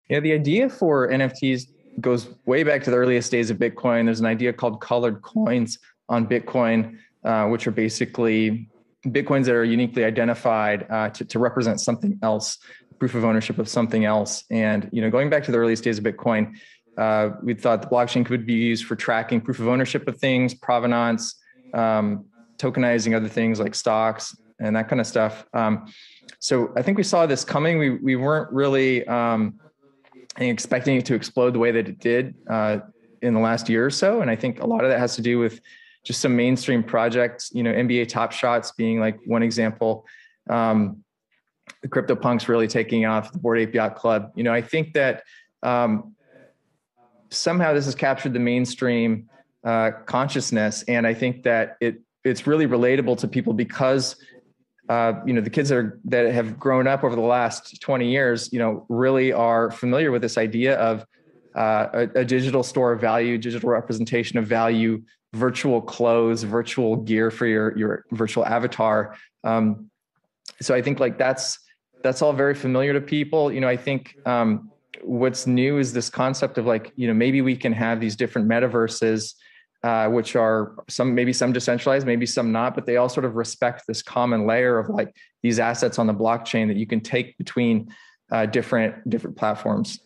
Yeah, the idea for NFTs goes way back to the earliest days of Bitcoin. There's an idea called colored coins on Bitcoin, which are basically Bitcoins that are uniquely identified to represent something else, proof of ownership of something else. And going back to the earliest days of Bitcoin, we thought the blockchain could be used for tracking proof of ownership of things, provenance, tokenizing other things like stocks and that kind of stuff. So I think we saw this coming. We weren't really expecting it to explode the way that it did in the last year or so. And I think a lot of that has to do with just some mainstream projects, NBA Top Shots being like one example. The CryptoPunks really taking off, the Bored Ape Yacht Club. I think that somehow this has captured the mainstream consciousness. And I think that it's really relatable to people because the kids that have grown up over the last 20 years, really are familiar with this idea of a digital store of value, digital representation of value, virtual clothes, virtual gear for your virtual avatar. So I think like that's all very familiar to people. I think what's new is this concept of like, maybe we can have these different metaverses, which are maybe some decentralized, maybe some not, but they all sort of respect this common layer of like these assets on the blockchain that you can take between different platforms.